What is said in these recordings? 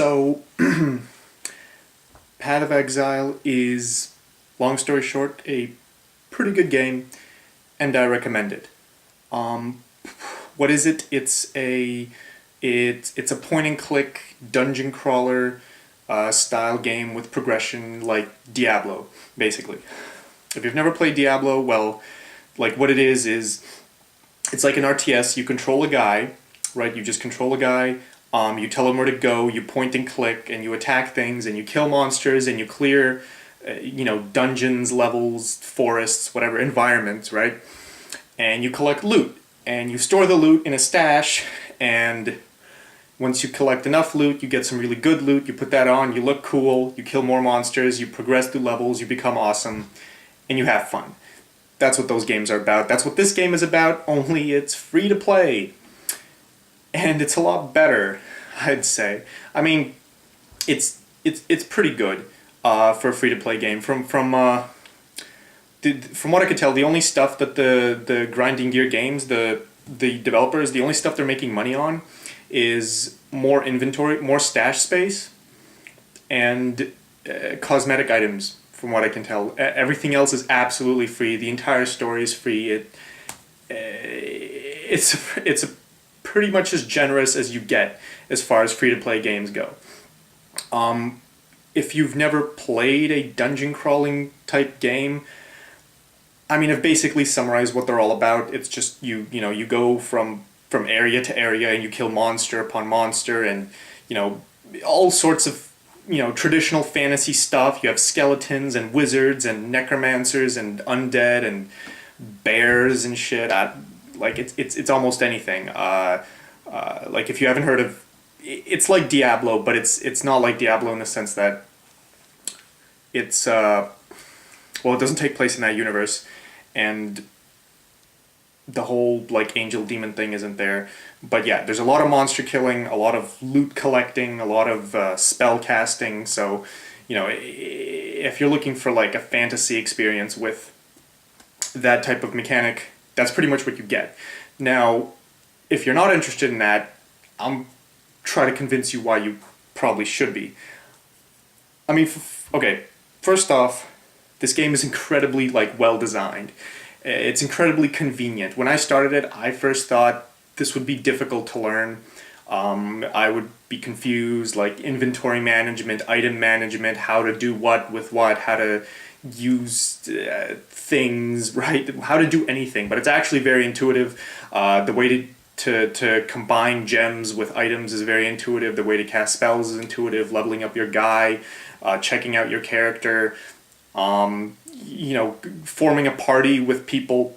So, Path of Exile is, long story short, a pretty good game, and I recommend it. Um, what is it? It's a point and click dungeon crawler style game with progression like Diablo, basically. If you've never played Diablo, well, like what it is it's like an RTS. You control a guy, right? You just control a guy. You tell him where to go. You point and click, and you attack things, and you kill monsters, and you clear, dungeons, levels, forests, whatever environments, right? And you collect loot, and you store the loot in a stash. And once you collect enough loot, you get some really good loot. You put that on. You look cool. You kill more monsters. You progress through levels. You become awesome, and you have fun. That's what those games are about. That's what this game is about. Only it's free to play. And it's a lot better, I'd say. I mean, it's pretty good for a free-to-play game. From what I could tell, the only stuff that the Grinding Gear games, the developers, the only stuff they're making money on is more inventory, more stash space, and cosmetic items. From what I can tell, everything else is absolutely free. The entire story is free. It's pretty much as generous as you get as far as free-to-play games go. If you've never played a dungeon crawling type game, I mean, I've basically summarized what they're all about. It's just you go from area to area and you kill monster upon monster and all sorts of traditional fantasy stuff. You have skeletons and wizards and necromancers and undead and bears and shit. It's almost anything. Like if you haven't heard of, it's like Diablo, but it's not like Diablo in the sense that it's it doesn't take place in that universe, and the whole like angel demon thing isn't there. But yeah, there's a lot of monster killing, a lot of loot collecting, a lot of spell casting. So if you're looking for like a fantasy experience with that type of mechanic, that's pretty much what you get. Now, if you're not interested in that, I'm trying to convince you why you probably should be. I mean, okay, first off, this game is incredibly well designed. It's incredibly convenient. When I started it, I first thought this would be difficult to learn. I would be confused, like inventory management, item management, how to do what with what, how to use things, right? How to do anything. But it's actually very intuitive. The way to combine gems with items is very intuitive. The way to cast spells is intuitive. Leveling up your guy, checking out your character, forming a party with people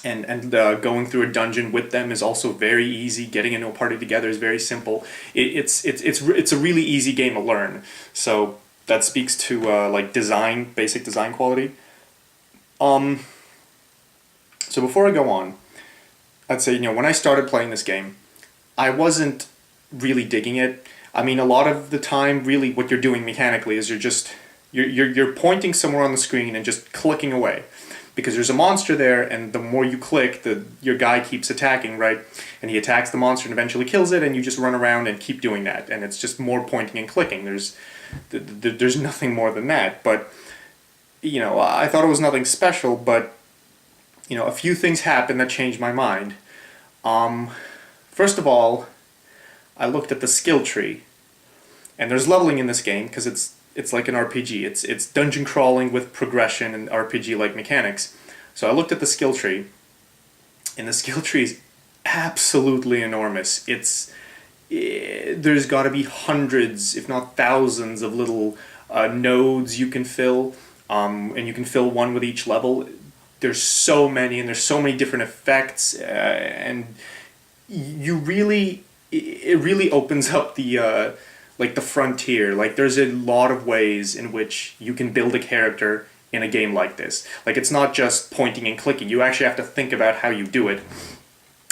and going through a dungeon with them is also very easy. Getting into a party together is very simple. It's a really easy game to learn. So that speaks to basic design quality. So before I go on, I'd say when I started playing this game, I wasn't really digging it. I mean, a lot of the time, really, what you're doing mechanically is you're pointing somewhere on the screen and just clicking away, because there's a monster there, and the more you click, your guy keeps attacking, right? And he attacks the monster and eventually kills it, and you just run around and keep doing that, and it's just more pointing and clicking. There's nothing more than that. But I thought it was nothing special, but a few things happened that changed my mind. First of all, I looked at the skill tree, and there's leveling in this game because it's like an RPG. It's dungeon crawling with progression and RPG-like mechanics. So I looked at the skill tree, and the skill tree is absolutely enormous. There's got to be hundreds, if not thousands, of little nodes you can fill, and you can fill one with each level. There's so many, and there's so many different effects, and it really opens up the frontier. Like, there's a lot of ways in which you can build a character in a game like this. Like, it's not just pointing and clicking. You actually have to think about how you do it.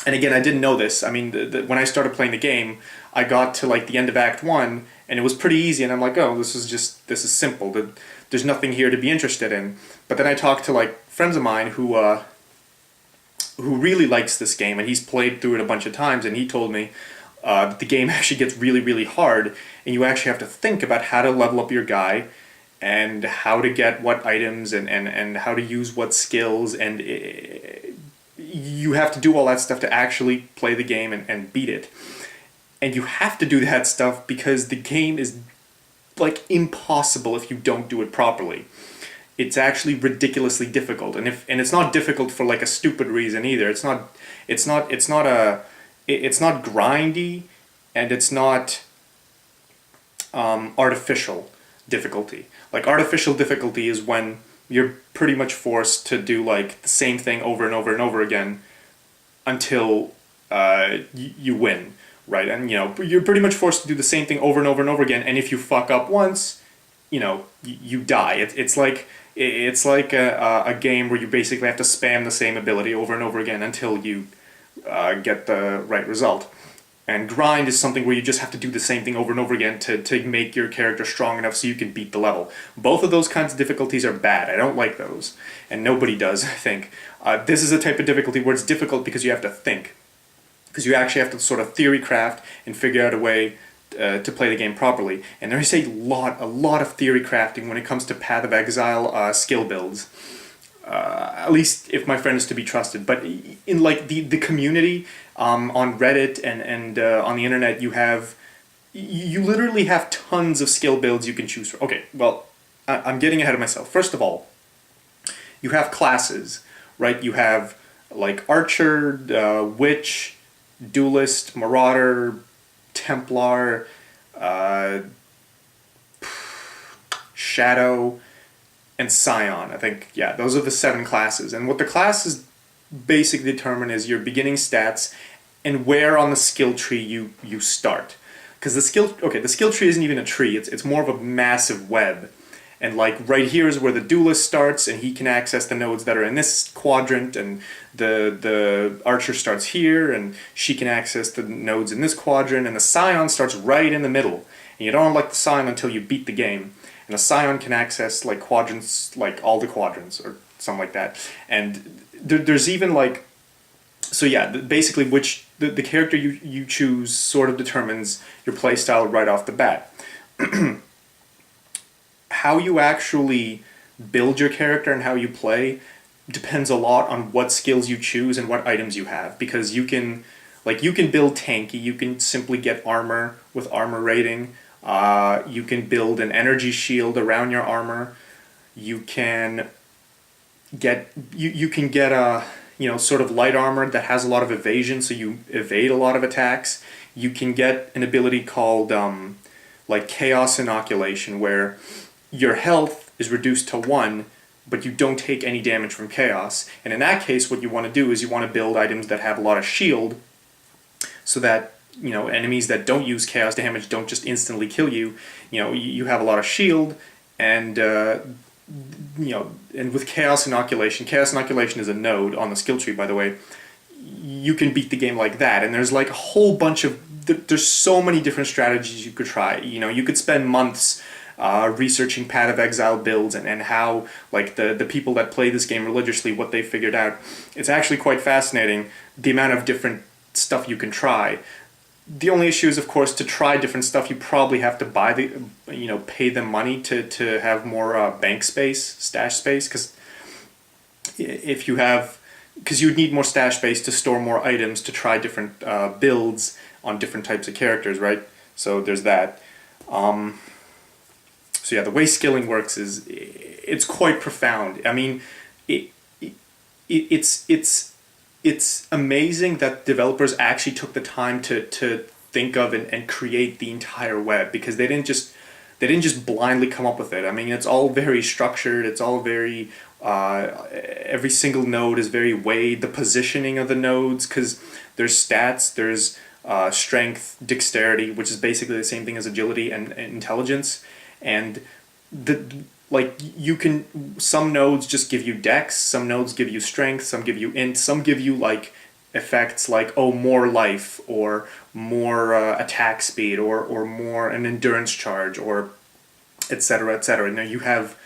And again, I didn't know this. I mean, when I started playing the game, I got to the end of Act 1, and it was pretty easy, and I'm like, oh, this is simple. There's nothing here to be interested in. But then I talked to friends of mine who really likes this game, and he's played through it a bunch of times, and he told me, the game actually gets really, really hard, and you actually have to think about how to level up your guy, and how to get what items, and how to use what skills, and you have to do all that stuff to actually play the game and beat it. And you have to do that stuff because the game is like impossible if you don't do it properly. It's actually ridiculously difficult, and it's not difficult for like a stupid reason either. It's not grindy, and it's not artificial difficulty. Like artificial difficulty is when you're pretty much forced to do like the same thing over and over and over again until you win, right? And you know you're pretty much forced to do the same thing over and over and over again. And if you fuck up once, you know you die. It's like a game where you basically have to spam the same ability over and over again until you get the right result. And grind is something where you just have to do the same thing over and over again to make your character strong enough so you can beat the level. Both of those kinds of difficulties are bad. I don't like those. And nobody does, I think. This is a type of difficulty where it's difficult because you have to think. Because you actually have to sort of theory craft and figure out a way to play the game properly. And there is a lot of theory crafting when it comes to Path of Exile skill builds. At least if my friend is to be trusted. But in like the community on Reddit and on the internet, you literally have tons of skill builds you can choose from. Okay, well, I'm getting ahead of myself. First of all, you have classes, right? You have like Archer, Witch, Duelist, Marauder, Templar, Shadow, and Scion. I think, yeah, those are the 7 classes. And what the classes basically determine is your beginning stats and where on the skill tree you start. Because the skill tree isn't even a tree, it's more of a massive web. And like right here is where the duelist starts, and he can access the nodes that are in this quadrant, and the archer starts here, and she can access the nodes in this quadrant, and the scion starts right in the middle. And you don't unlock the scion until you beat the game. And a scion can access like quadrants, like all the quadrants or something like that. And there's even like, so yeah, basically the character you choose sort of determines your playstyle right off the bat. How you actually build your character and how you play depends a lot on what skills you choose and what items you have, because you can build tanky, you can simply get armor with armor rating. You can build an energy shield around your armor. You can get a sort of light armor that has a lot of evasion, so you evade a lot of attacks. You can get an ability called like chaos inoculation, where your health is reduced to 1, but you don't take any damage from chaos. And in that case, what you want to do is you want to build items that have a lot of shield, so that enemies that don't use chaos damage don't just instantly kill you. You have a lot of shield, and and with chaos inoculation is a node on the skill tree, by the way. You can beat the game like that, and there's like a whole bunch of there's so many different strategies you could try. You could spend months researching Path of Exile builds and how like the people that play this game religiously, what they figured out. It's actually quite fascinating, the amount of different stuff you can try. The only issue is, of course, to try different stuff, you probably have to pay them money to have more bank space, stash space, because you'd need more stash space to store more items to try different builds on different types of characters, right? So there's that. So yeah, the way skilling works it's quite profound. I mean, it's amazing that developers actually took the time to think of and create the entire web, because they didn't just blindly come up with it. I mean, it's all very structured. It's all very every single node is very weighed. The positioning of the nodes, because there's stats, there's strength, dexterity, which is basically the same thing as agility and intelligence, and some nodes just give you dex, some nodes give you strength, some give you int, some give you like effects like more life, or more attack speed, or more an endurance charge, or etc. etc. Now you have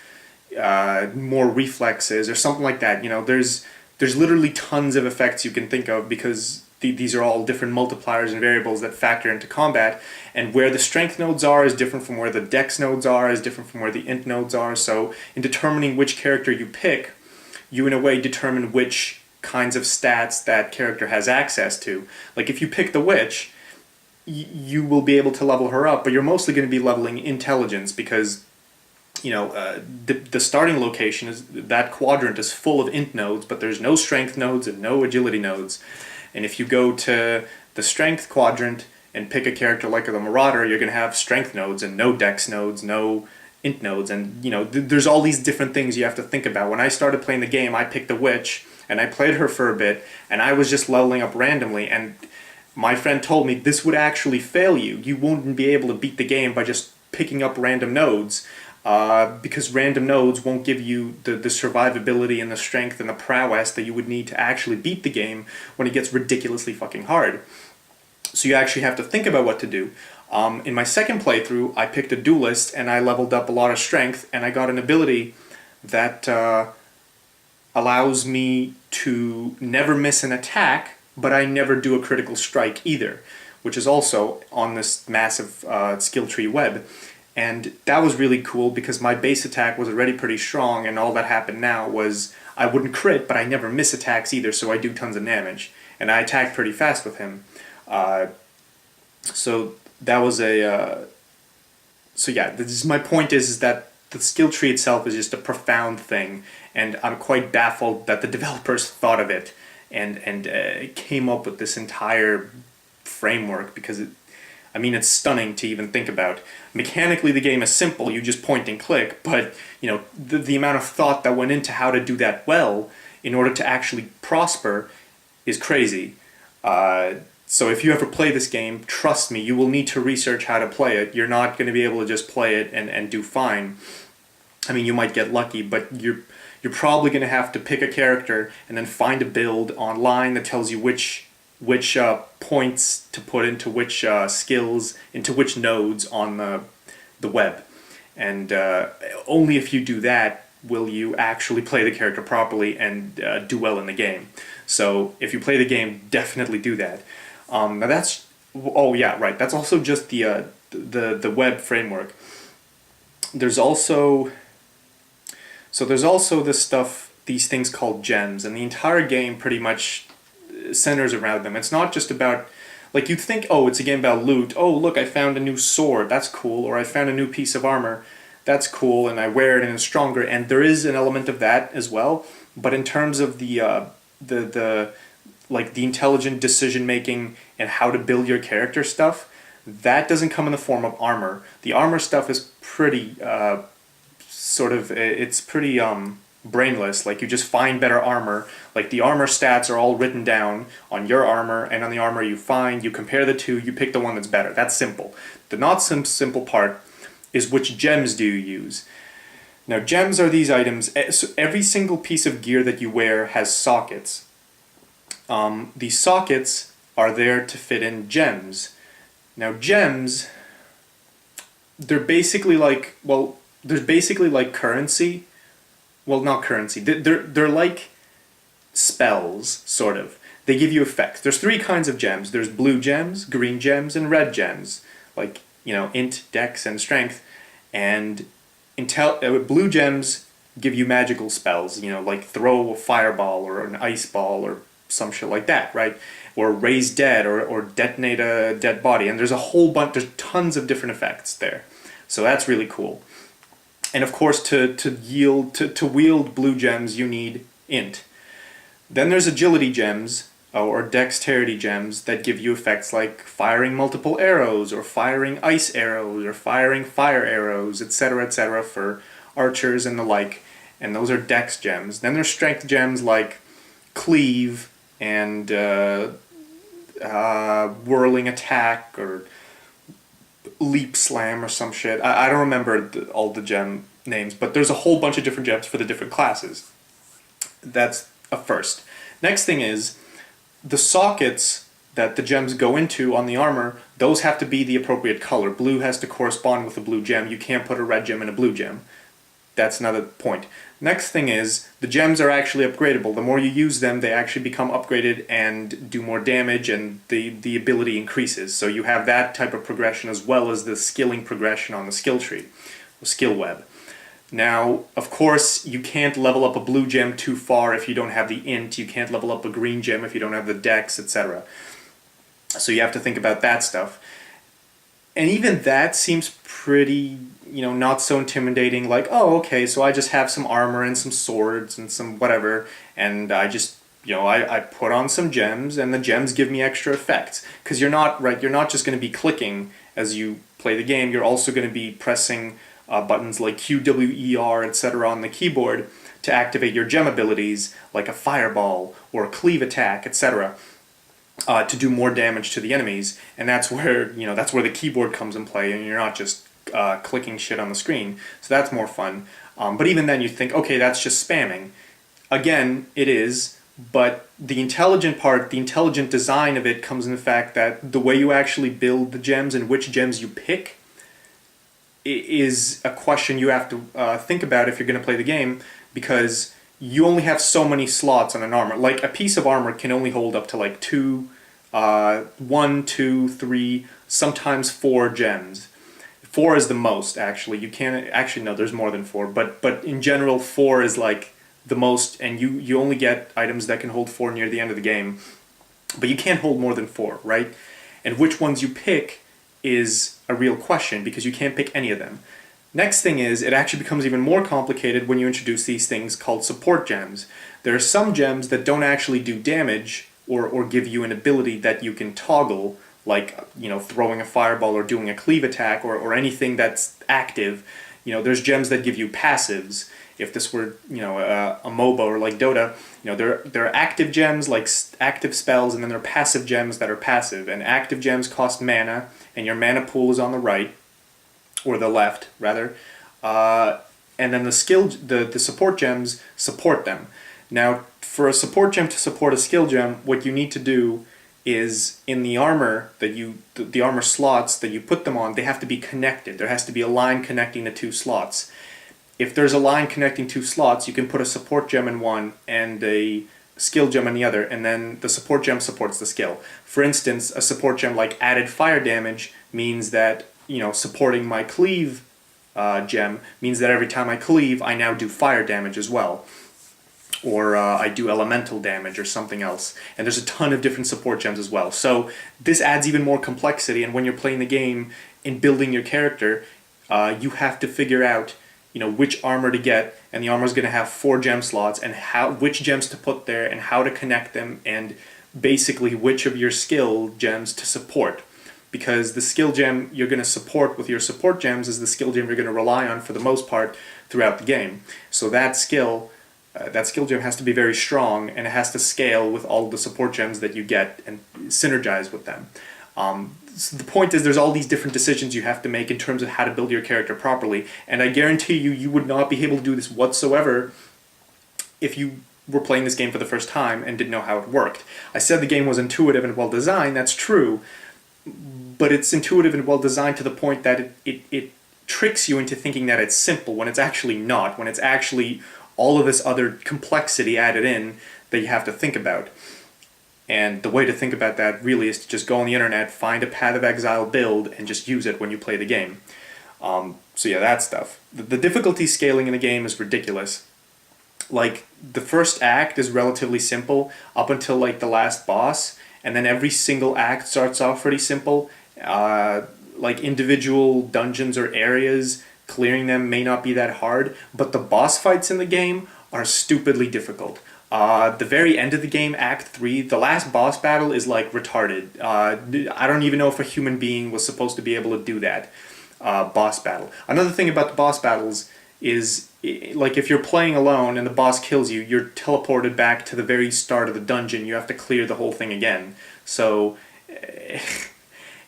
more reflexes or something like that. There's literally tons of effects you can think of, because these are all different multipliers and variables that factor into combat, and where the strength nodes are is different from where the dex nodes are, is different from where the int nodes are. So in determining which character you pick, you in a way determine which kinds of stats that character has access to. Like if you pick the witch, you will be able to level her up, but you're mostly going to be leveling intelligence because the starting location is that quadrant is full of int nodes, but there's no strength nodes and no agility nodes. And if you go to the strength quadrant and pick a character like the Marauder, you're going to have strength nodes and no dex nodes, no int nodes, and there's all these different things you have to think about. When I started playing the game, I picked the witch and I played her for a bit, and I was just leveling up randomly, and my friend told me this would actually fail you. You wouldn't be able to beat the game by just picking up random nodes, because random nodes won't give you the survivability and the strength and the prowess that you would need to actually beat the game when it gets ridiculously fucking hard. So you actually have to think about what to do. In my second playthrough, I picked a duelist and I leveled up a lot of strength, and I got an ability that allows me to never miss an attack, but I never do a critical strike either, which is also on this massive skill tree web. And that was really cool because my base attack was already pretty strong, and all that happened now was I wouldn't crit, but I never miss attacks either, so I do tons of damage. And I attacked pretty fast with him. So that was a... So yeah, my point is that the skill tree itself is just a profound thing, and I'm quite baffled that the developers thought of it and came up with this entire framework, because it's stunning to even think about. Mechanically, the game is simple, you just point and click, but the amount of thought that went into how to do that well in order to actually prosper is crazy. So if you ever play this game, trust me, you will need to research how to play it. You're not going to be able to just play it and do fine. You might get lucky, but you're probably going to have to pick a character and then find a build online that tells you which points to put into which skills, into which nodes on the web. And only if you do that will you actually play the character properly and do well in the game. So if you play the game, definitely do that. Now that's... Oh yeah, right. That's also just the web framework. There's also... So there's also these things called gems, and the entire game pretty much centers around them. It's not just about, like, you'd think, oh, it's a game about loot. Oh, look, I found a new sword, that's cool. Or I found a new piece of armor, that's cool, and I wear it and it's stronger. And there is an element of that as well. But in terms of the intelligent decision making and how to build your character stuff, that doesn't come in the form of armor. The armor stuff is pretty it's pretty brainless. Like, you just find better armor. Like, the armor stats are all written down on your armor and on the armor you find. You compare the two, you pick the one that's better. That's simple. The not simple part is which gems do you use. Now, gems are these items. So every single piece of gear that you wear has sockets. These sockets are there to fit in gems. Now, gems, they're basically like, currency. Well, not currency. They're like spells, sort of. They give you effects. There's three kinds of gems. There's blue gems, green gems, and red gems. Like, int, dex, and strength. And blue gems give you magical spells, like throw a fireball or an ice ball or some shit like that, right? Or raise dead or detonate a dead body. And there's a whole bunch, there's tons of different effects there. So that's really cool. And of course, to wield blue gems, you need int. Then there's agility gems, or dexterity gems, that give you effects like firing multiple arrows, or firing ice arrows, or firing fire arrows, etc., for archers and the like. And those are dex gems. Then there's strength gems like cleave and whirling attack, or leap slam or some shit. I don't remember all the gem names, but there's a whole bunch of different gems for the different classes. That's a first. Next thing is, the sockets that the gems go into on the armor, those have to be the appropriate color. Blue has to correspond with a blue gem. You can't put a red gem in a blue gem. That's another point. Next thing is, the gems are actually upgradable. The more you use them, they actually become upgraded and do more damage, and the ability increases. So you have that type of progression as well as the skilling progression on the skill tree, or skill web. Now, of course, you can't level up a blue gem too far if you don't have the int, you can't level up a green gem if you don't have the dex, etc. So you have to think about that stuff. And even that seems pretty, not so intimidating, like, oh, okay, so I just have some armor and some swords and some whatever, and I just, I put on some gems, and the gems give me extra effects. Because you're not just going to be clicking as you play the game, you're also going to be pressing buttons like Q, W, E, R, etc. on the keyboard to activate your gem abilities, like a fireball or a cleave attack, etc. To do more damage to the enemies, and that's where the keyboard comes in play, and you're not just clicking shit on the screen. So that's more fun. But even then, you think, okay, that's just spamming. Again, it is, but the intelligent part, the intelligent design of it, comes in the fact that the way you actually build the gems and which gems you pick is a question you have to think about if you're going to play the game, because you only have so many slots on an armor. Like, a piece of armor can only hold up to like 1, 2, 3, sometimes 4 gems. 4 is the most, actually. You can't, actually no, there's more than 4, but in general 4 is like the most, and you only get items that can hold 4 near the end of the game. But you can't hold more than 4, right? And which ones you pick is a real question, because you can't pick any of them. Next thing is, it actually becomes even more complicated when you introduce these things called support gems. There are some gems that don't actually do damage or give you an ability that you can toggle, like, throwing a fireball or doing a cleave attack or anything that's active. There's gems that give you passives. If this were, a MOBA or like Dota, there are active gems like active spells, and then there are passive gems that are passive. And active gems cost mana, and your mana pool is on the right, or the left, rather. And then the support gems support them. Now, for a support gem to support a skill gem, what you need to do is, in the armor the armor slots that you put them on, they have to be connected. There has to be a line connecting the 2 slots. If there's a line connecting 2 slots, you can put a support gem in one and a skill gem in the other, and then the support gem supports the skill. For instance, a support gem like added fire damage means that, supporting my cleave gem means that every time I cleave, I now do fire damage as well. Or I do elemental damage or something else. And there's a ton of different support gems as well. So this adds even more complexity, and when you're playing the game and building your character, you have to figure out which armor to get, and the armor is going to have 4 gem slots, and which gems to put there, and how to connect them, and basically which of your skill gems to support. Because the skill gem you're going to support with your support gems is the skill gem you're going to rely on for the most part throughout the game. So that skill gem has to be very strong, and it has to scale with all the support gems that you get and synergize with them. So the point is, there's all these different decisions you have to make in terms of how to build your character properly, and I guarantee you would not be able to do this whatsoever if you were playing this game for the first time and didn't know how it worked. I said the game was intuitive and well designed, that's true, but it's intuitive and well designed to the point that it tricks you into thinking that it's simple when it's actually not, when it's actually all of this other complexity added in that you have to think about. And the way to think about that really is to just go on the internet, find a Path of Exile build, and just use it when you play the game. So yeah, that stuff. The difficulty scaling in the game is ridiculous. Like, the first act is relatively simple up until like the last boss, and then every single act starts off pretty simple. Like, individual dungeons or areas, clearing them may not be that hard, but the boss fights in the game are stupidly difficult. The very end of the game, Act 3, the last boss battle is like retarded. I don't even know if a human being was supposed to be able to do that boss battle. Another thing about the boss battles is, like, if you're playing alone and the boss kills you, you're teleported back to the very start of the dungeon. You have to clear the whole thing again. So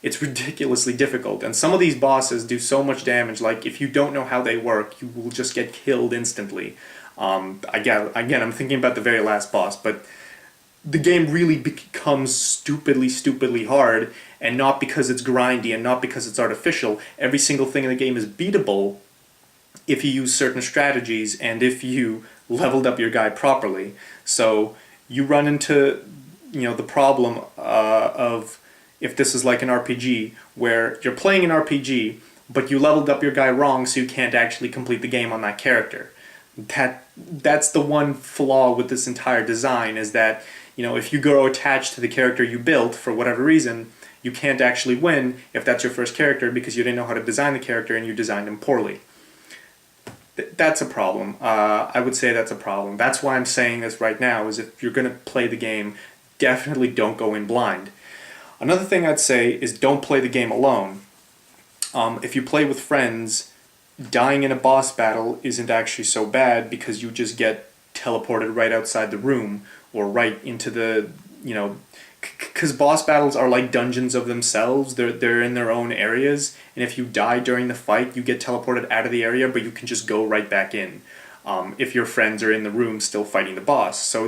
it's ridiculously difficult. And some of these bosses do so much damage, like, if you don't know how they work, you will just get killed instantly. Again, I'm thinking about the very last boss, but the game really becomes stupidly hard, and not because it's grindy and not because it's artificial. Every single thing in the game is beatable, if you use certain strategies and if you leveled up your guy properly. So you run into, the problem of, if this is like an RPG where you're playing an RPG but you leveled up your guy wrong, so you can't actually complete the game on that character. That's the one flaw with this entire design, is that, if you grow attached to the character you built for whatever reason, you can't actually win if that's your first character, because you didn't know how to design the character and you designed him poorly. That's a problem. I would say that's a problem. That's why I'm saying this right now, is if you're going to play the game, definitely don't go in blind. Another thing I'd say is don't play the game alone. If you play with friends, dying in a boss battle isn't actually so bad, because you just get teleported right outside the room, or right into the, because boss battles are like dungeons of themselves. They're in their own areas, and if you die during the fight, you get teleported out of the area, but you can just go right back in, if your friends are in the room still fighting the boss. So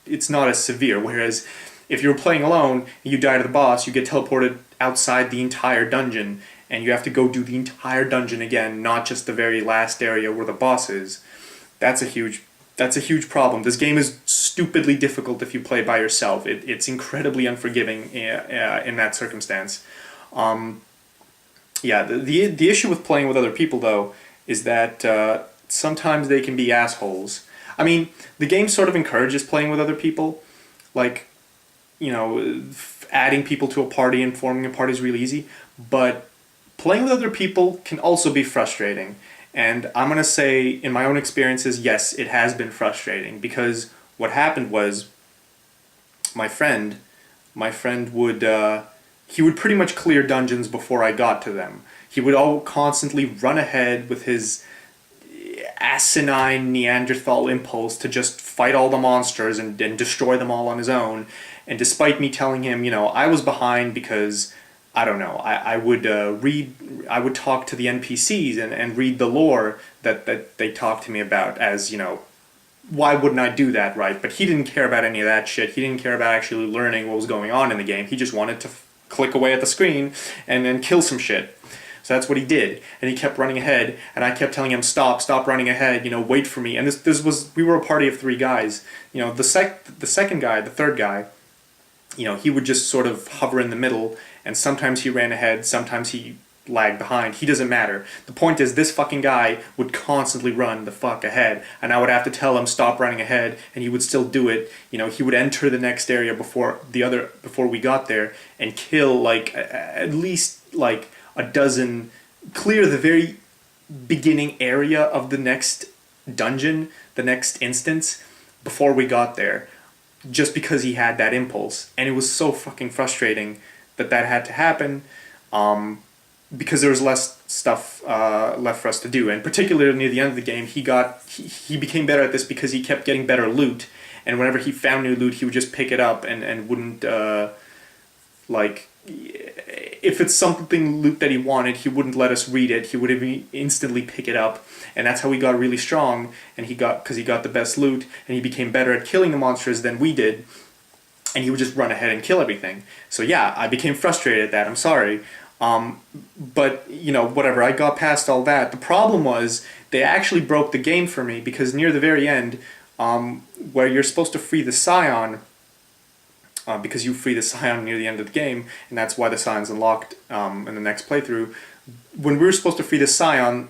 it's not as severe. Whereas if you're playing alone and you die to the boss, you get teleported outside the entire dungeon, and you have to go do the entire dungeon again, not just the very last area where the boss is. That's a huge problem. This game is stupidly difficult if you play by yourself. It's incredibly unforgiving in that circumstance. The issue with playing with other people, though, is that sometimes they can be assholes. I mean, the game sort of encourages playing with other people. Like, adding people to a party and forming a party is really easy. But playing with other people can also be frustrating. And I'm going to say, in my own experiences, yes, it has been frustrating, because what happened was my friend would he would pretty much clear dungeons before I got to them. He would constantly run ahead with his asinine Neanderthal impulse to just fight all the monsters and destroy them all on his own. And despite me telling him, I was behind because, I don't know, I would talk to the NPCs and read the lore that they talked to me about, as, why wouldn't I do that, right? But he didn't care about any of that shit. He didn't care about actually learning what was going on in the game. He just wanted to click away at the screen and then kill some shit. So that's what he did. And he kept running ahead, and I kept telling him, stop running ahead, wait for me. And we were a party of 3 guys. The second guy, the third guy, he would just sort of hover in the middle, and sometimes he ran ahead, sometimes he lagged behind. He doesn't matter. The point is, this fucking guy would constantly run the fuck ahead, and I would have to tell him stop running ahead, and he would still do it. He would enter the next area before we got there, and kill at least a dozen, clear the very beginning area of the next dungeon, the next instance, before we got there, just because he had that impulse. And it was so fucking frustrating that had to happen, because there was less stuff left for us to do. And particularly near the end of the game, he became better at this because he kept getting better loot, and whenever he found new loot, he would just pick it up and wouldn't, if it's something loot that he wanted, he wouldn't let us read it. He would instantly pick it up, and that's how he got really strong. And because he got the best loot, and he became better at killing the monsters than we did, and he would just run ahead and kill everything. So yeah, I became frustrated at that. I'm sorry. But, whatever, I got past all that. The problem was, they actually broke the game for me, because near the very end, where you're supposed to free the Scion, because you free the Scion near the end of the game, and that's why the Scion's unlocked in the next playthrough. When we were supposed to free the Scion,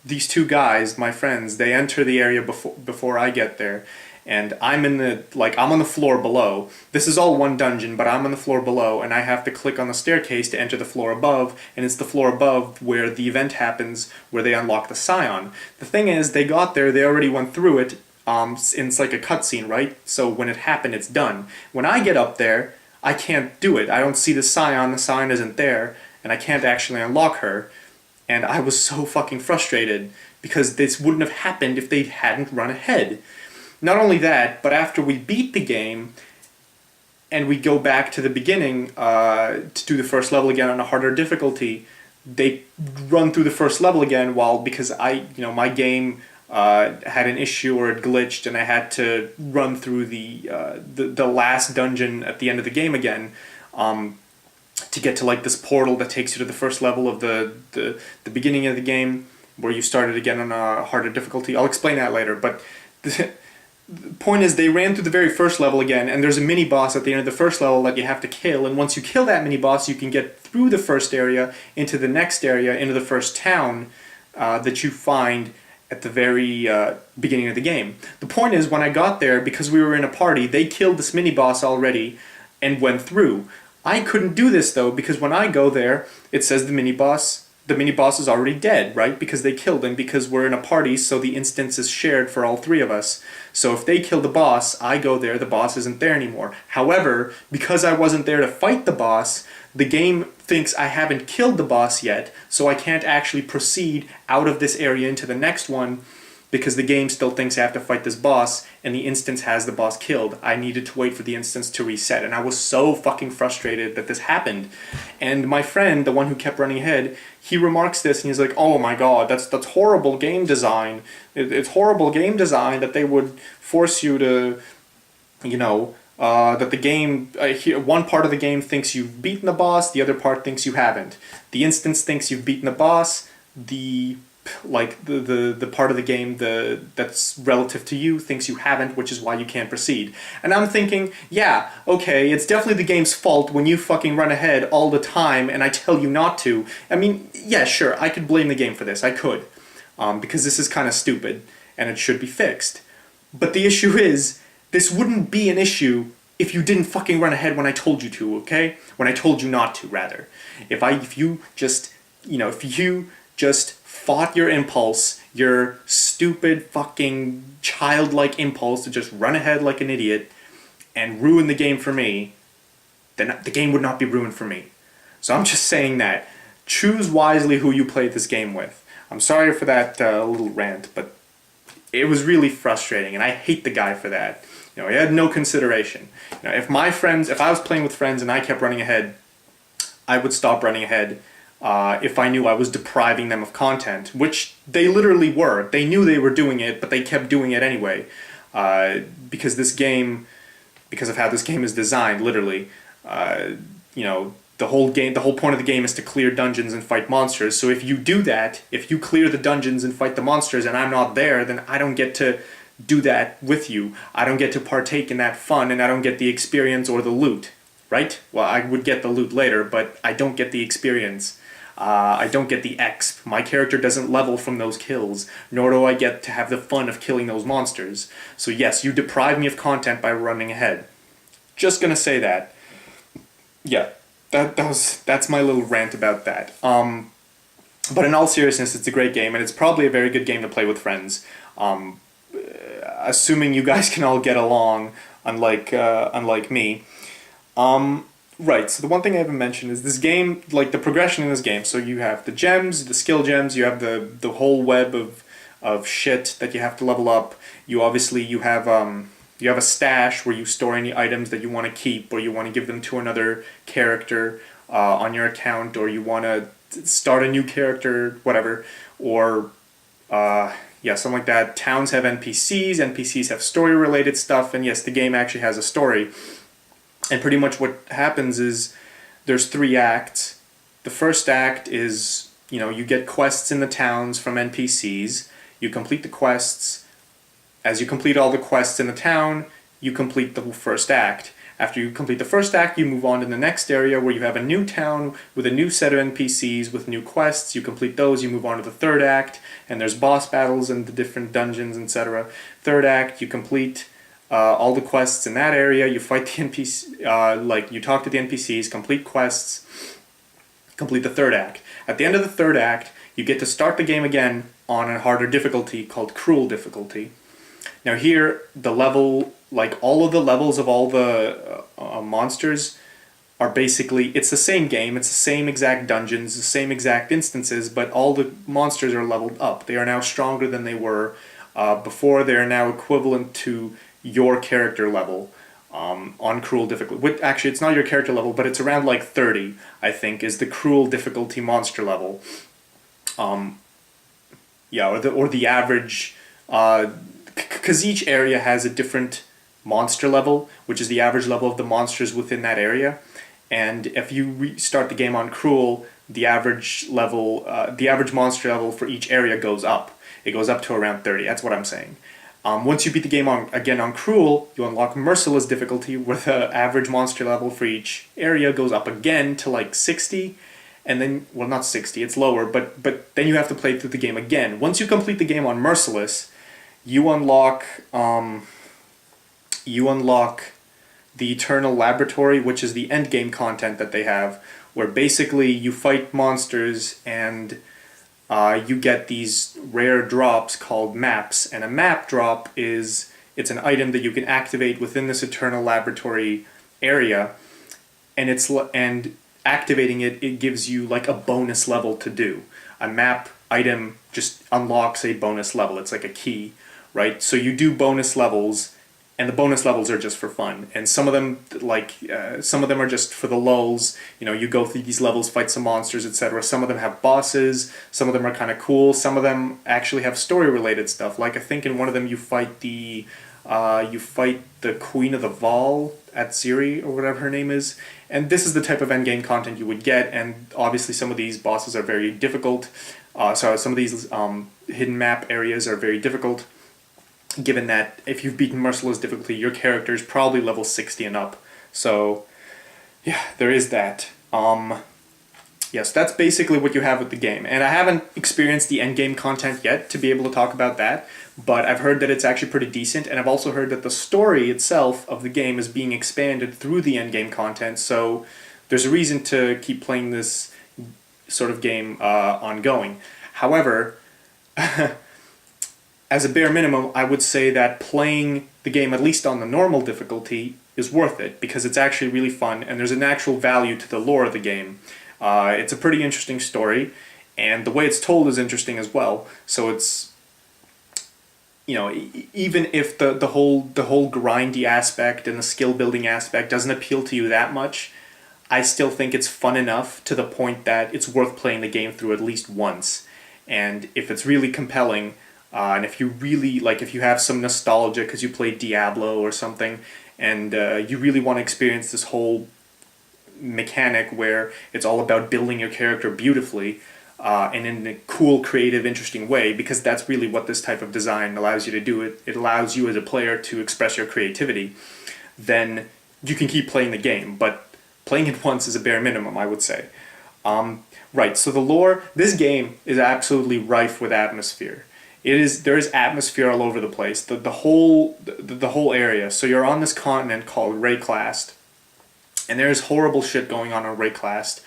these 2 guys, my friends, they enter the area before I get there, and I'm on the floor below. This is all one dungeon, but I'm on the floor below, and I have to click on the staircase to enter the floor above, and it's the floor above where the event happens, where they unlock the Scion. The thing is, they got there, they already went through it, and it's like a cutscene, right? So when it happened, it's done. When I get up there, I can't do it. I don't see the Scion isn't there, and I can't actually unlock her. And I was so fucking frustrated, because this wouldn't have happened if they hadn't run ahead. Not only that, but after we beat the game, and we go back to the beginning to do the first level again on a harder difficulty, they run through the first level again, because my game had an issue or it glitched, and I had to run through the last dungeon at the end of the game again, to get to this portal that takes you to the first level of the beginning of the game. where you started again on a harder difficulty. I'll explain that later, but the point is they ran through the very first level again, and there's a mini boss at the end of the first level that you have to kill, and once you kill that mini boss, you can get through the first area, into the next area, into the first town that you find at the very beginning of the game. The point is, when I got there, because we were in a party, they killed this mini boss already and went through. I couldn't do this though, because when I go there, it says the mini boss is already dead, right? Because they killed him, because we're in a party, so the instance is shared for all three of us. So if they kill the boss, I go there, the boss isn't there anymore. However, because I wasn't there to fight the boss, the game thinks I haven't killed the boss yet, so I can't actually proceed out of this area into the next one, because the game still thinks I have to fight this boss, and the instance has the boss killed. I needed to wait for the instance to reset, and I was so fucking frustrated that this happened. And my friend, the one who kept running ahead, he remarks this, and he's like, "Oh my god, that's horrible game design. It's horrible game design that they would force you to, that the game, one part of the game thinks you've beaten the boss, the other part thinks you haven't. The instance thinks you've beaten the boss, the part of the game that's relative to you thinks you haven't, which is why you can't proceed." And I'm thinking, yeah, okay, it's definitely the game's fault when you fucking run ahead all the time and I tell you not to. I mean, yeah, sure, I could blame the game for this, I could, because this is kind of stupid and it should be fixed. But the issue is, this wouldn't be an issue if you didn't fucking run ahead when I told you to, okay? When I told you not to, rather. If you just fought your impulse, your stupid fucking childlike impulse to just run ahead like an idiot and ruin the game for me, then the game would not be ruined for me. So I'm just saying that. Choose wisely who you play this game with. I'm sorry for that little rant, but it was really frustrating, and I hate the guy for that. He had no consideration. If I was playing with friends and I kept running ahead, I would stop running ahead if I knew I was depriving them of content, which they literally were. They knew they were doing it, but they kept doing it anyway. Because of how this game is designed, literally, the whole point of the game is to clear dungeons and fight monsters. So if you do that, if you clear the dungeons and fight the monsters and I'm not there, then I don't get to do that with you. I don't get to partake in that fun, and I don't get the experience or the loot, right? Well, I would get the loot later, but I don't get the experience. I don't get the exp. My character doesn't level from those kills, nor do I get to have the fun of killing those monsters. So yes, you deprive me of content by running ahead. Just gonna say that. Yeah, that's my little rant about that. But in all seriousness, it's a great game, and it's probably a very good game to play with friends. Assuming you guys can all get along, unlike me. Right, so the one thing I haven't mentioned is this game, like the progression in this game. So you have the gems, the skill gems, you have the whole web of shit that you have to level up. You have a stash where you store any items that you want to keep, or you want to give them to another character on your account, or you want to start a new character, whatever, or something like that. Towns have NPCs have story-related stuff, and yes, the game actually has a story. And pretty much what happens is there's 3 acts. The first act is, you get quests in the towns from NPCs. You complete the quests. As you complete all the quests in the town, you complete the first act. After you complete the first act, you move on to the next area where you have a new town with a new set of NPCs with new quests. You complete those, you move on to the third act, and there's boss battles in the different dungeons, etc. Third act, you complete all the quests in that area, you fight the NPC, you talk to the NPCs, complete quests, complete the third act. At the end of the third act, you get to start the game again on a harder difficulty called Cruel difficulty. Now here, all of the levels of all the monsters are basically, it's the same game, it's the same exact dungeons, the same exact instances, but all the monsters are leveled up. They are now stronger than they were before. They are now equivalent to your character level on Cruel difficulty. Actually, it's not your character level, but it's around 30, I think, is the Cruel difficulty monster level. Or the average, because each area has a different monster level, which is the average level of the monsters within that area. And if you restart the game on Cruel, the average monster level for each area goes up. It goes up to around 30. That's what I'm saying. Once you beat the game on Cruel, you unlock Merciless difficulty, where the average monster level for each area goes up again to like 60, and then, well, not 60, it's lower, but then you have to play through the game again. Once you complete the game on Merciless, you unlock the Eternal Laboratory, which is the end game content that they have, where basically you fight monsters and you get these rare drops called maps. And a map drop it's an item that you can activate within this Eternal Laboratory area, and activating it gives you like a bonus level to do. A map item just unlocks a bonus level. It's like a key, right? So you do bonus levels, and the bonus levels are just for fun. And some of them, some of them are just for the lulz. You know, you go through these levels, fight some monsters, etc. Some of them have bosses. Some of them are kind of cool. Some of them actually have story-related stuff. Like I think in one of them you fight the Queen of the Vol at Ziri, or whatever her name is. And this is the type of endgame content you would get. And obviously some of these bosses are very difficult. Some of these hidden map areas are very difficult, given that if you've beaten Merciless difficulty, your character is probably level 60 and up. So, yeah, there is that. Yes, that's basically what you have with the game. And I haven't experienced the endgame content yet to be able to talk about that, but I've heard that it's actually pretty decent, and I've also heard that the story itself of the game is being expanded through the endgame content, so there's a reason to keep playing this sort of game ongoing. However, as a bare minimum, I would say that playing the game, at least on the normal difficulty, is worth it, because it's actually really fun, and there's an actual value to the lore of the game. It's a pretty interesting story, and the way it's told is interesting as well, so it's, you know, even if the whole grindy aspect and the skill building aspect doesn't appeal to you that much, I still think it's fun enough to the point that it's worth playing the game through at least once. And if it's really compelling, and if you really, like, if you have some nostalgia because you played Diablo or something, and you really want to experience this whole mechanic where it's all about building your character beautifully, and in a cool, creative, interesting way, because that's really what this type of design allows you to do. It allows you as a player to express your creativity. Then you can keep playing the game, but playing it once is a bare minimum, I would say. Right, so the lore, this game is absolutely rife with atmosphere. There is atmosphere all over the place. The whole area. So you're on this continent called Rayclast, and there's horrible shit going on Rayclast.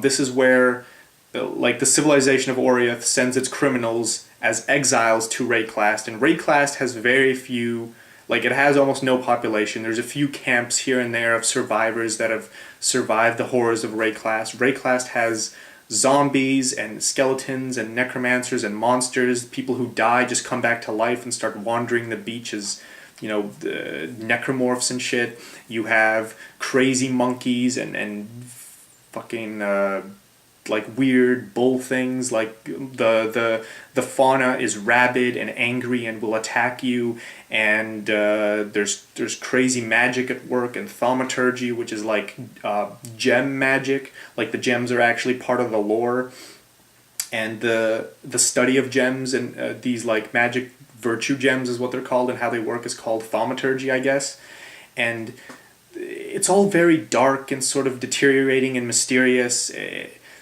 This is where the civilization of Oriath sends its criminals as exiles to Rayclast, and Rayclast has very few, like, it has almost no population. There's a few camps here and there of survivors that have survived the horrors of Rayclast. Rayclast has zombies and skeletons and necromancers and monsters. People who die just come back to life and start wandering the beaches. You know, the necromorphs and shit. You have crazy monkeys and fucking like weird bull things. Like the fauna is rabid and angry and will attack you. And there's crazy magic at work, and thaumaturgy, which is like gem magic. Like the gems are actually part of the lore. And the study of gems and these like magic virtue gems is what they're called, and how they work is called thaumaturgy, I guess. And it's all very dark and sort of deteriorating and mysterious.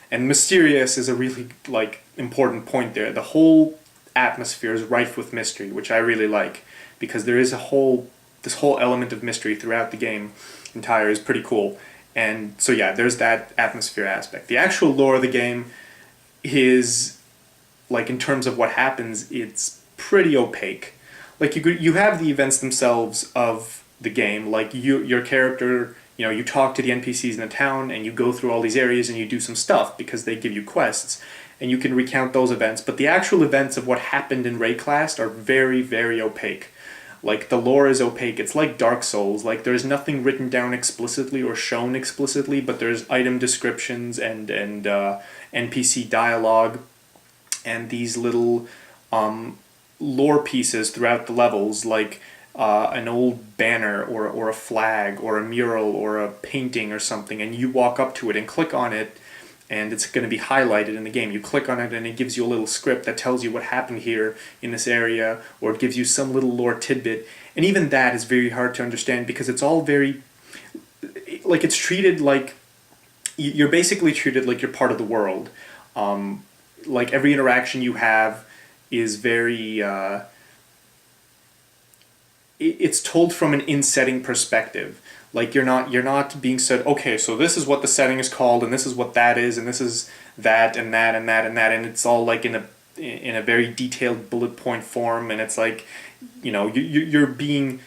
And mysterious is a really like important point there. The whole atmosphere is rife with mystery, which I really like, because there is this whole element of mystery throughout the game entire is pretty cool. And so yeah, there's that atmosphere aspect. The actual lore of the game is, like, in terms of what happens, it's pretty opaque. Like, you have the events themselves of the game, like your character, you know, you talk to the NPCs in the town, and you go through all these areas and you do some stuff because they give you quests, and you can recount those events. But the actual events of what happened in Rayclast are very, very opaque. Like, the lore is opaque. It's like Dark Souls. Like, there's nothing written down explicitly or shown explicitly, but there's item descriptions and NPC dialogue and these little lore pieces throughout the levels, like an old banner or a flag or a mural or a painting or something, and you walk up to it and click on it, and it's going to be highlighted in the game. You click on it and it gives you a little script that tells you what happened here in this area, or it gives you some little lore tidbit. And even that is very hard to understand because it's all very, like, it's treated like, you're basically treated like you're part of the world. Like every interaction you have is very, it's told from an in-setting perspective. Like you're not being said, okay, so this is what the setting is called, and this is what that is, and this is that and that and that and that, and it's all like in a very detailed bullet point form, and it's like, you're being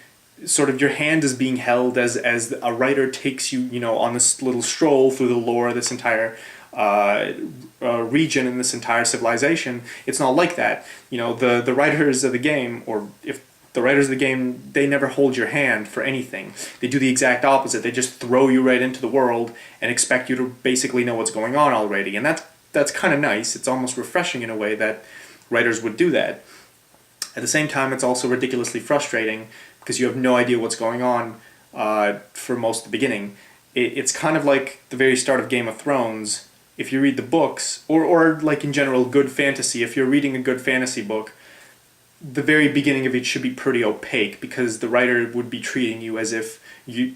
sort of, your hand is being held as a writer takes you, on this little stroll through the lore of this entire region and this entire civilization. It's not like that. The writers of the game, or if the writers of the game, they never hold your hand for anything. They do the exact opposite. They just throw you right into the world and expect you to basically know what's going on already. And that's kind of nice. It's almost refreshing in a way that writers would do that. At the same time, it's also ridiculously frustrating because you have no idea what's going on for most of the beginning. It's kind of like the very start of Game of Thrones. If you read the books, or like in general, good fantasy, if you're reading a good fantasy book, the very beginning of it should be pretty opaque because the writer would be treating you as if the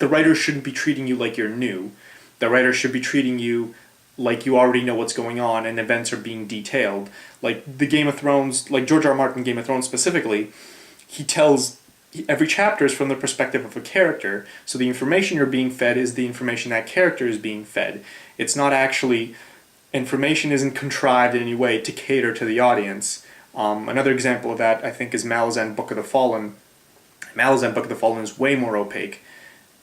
writer shouldn't be treating you like you're new. The writer should be treating you like you already know what's going on and events are being detailed. Like the Game of Thrones, like George R. R. Martin, Game of Thrones specifically, he tells every chapter is from the perspective of a character, so the information you're being fed is the information that character is being fed. It's not actually, information isn't contrived in any way to cater to the audience. Another example of that, I think, is Malazan Book of the Fallen. Malazan Book of the Fallen is way more opaque.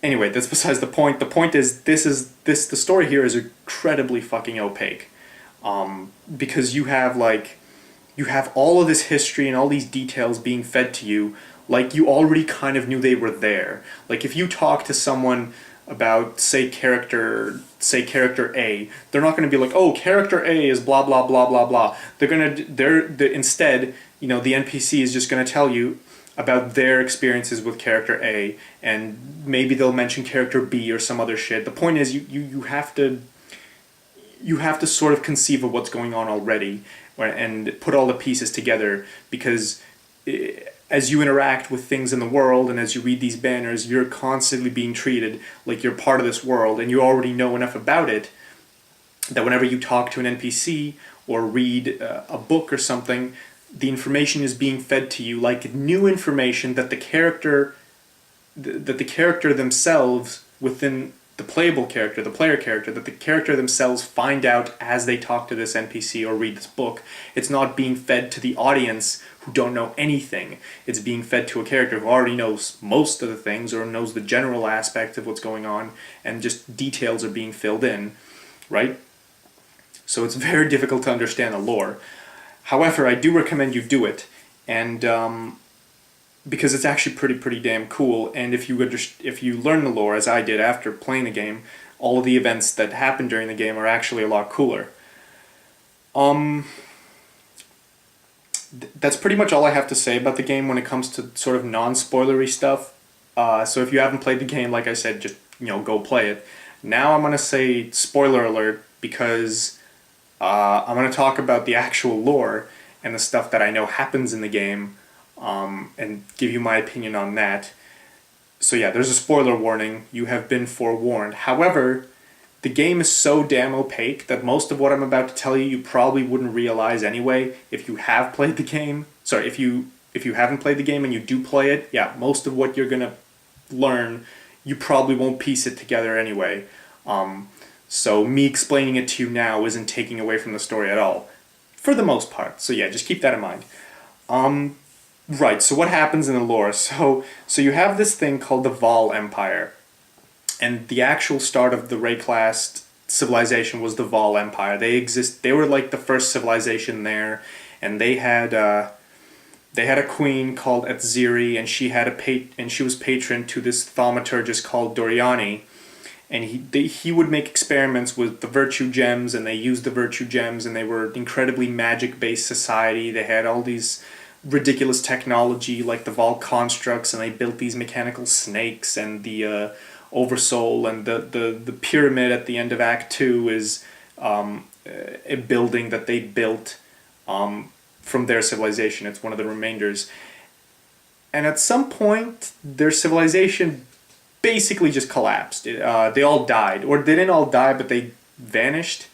Anyway, that's besides the point. The point is, the story here is incredibly fucking opaque. Because you have all of this history and all these details being fed to you, like you already kind of knew they were there. Like if you talk to someone about, say character A, they're not going to be like, oh, character A is blah blah blah blah blah. Instead, the NPC is just going to tell you about their experiences with character A, and maybe they'll mention character B or some other shit. The point is, you have to sort of conceive of what's going on already, and put all the pieces together, because as you interact with things in the world and as you read these banners, you're constantly being treated like you're part of this world, and you already know enough about it that whenever you talk to an NPC or read a book or something, the information is being fed to you like new information that the character themselves, within the playable character, the player character, that the character themselves find out as they talk to this NPC or read this book. It's not being fed to the audience who don't know anything. It's being fed to a character who already knows most of the things or knows the general aspect of what's going on, and just details are being filled in, right? So it's very difficult to understand the lore. However, I do recommend you do it, and because it's actually pretty damn cool. And if you learn the lore, as I did after playing the game, all of the events that happen during the game are actually a lot cooler. That's pretty much all I have to say about the game when it comes to sort of non-spoilery stuff. So if you haven't played the game, like I said, just go play it. Now I'm gonna say spoiler alert, because I'm gonna talk about the actual lore and the stuff that I know happens in the game. And give you my opinion on that. So yeah, there's a spoiler warning. You have been forewarned. However, the game is so damn opaque that most of what I'm about to tell you probably wouldn't realize anyway if you have played the game. Sorry, if you haven't played the game and you do play it, yeah, most of what you're gonna learn, you probably won't piece it together anyway. So me explaining it to you now isn't taking away from the story at all, for the most part. So yeah, just keep that in mind. Right, so what happens in the lore? So you have this thing called the Vol Empire, and the actual start of the Ray-class civilization was the Vol Empire. They were like the first civilization there, and they had a queen called Etziri, and she was patron to this thaumaturgist called Doriani, and he would make experiments with the virtue gems, and they used the virtue gems, and they were an incredibly magic-based society. They had all these ridiculous technology like the Vol constructs, and they built these mechanical snakes and the Oversoul, and the pyramid at the end of Act 2 is a building that they built from their civilization. It's one of the remainders. And at some point, their civilization basically just collapsed. They all died. Or they didn't all die, but they vanished.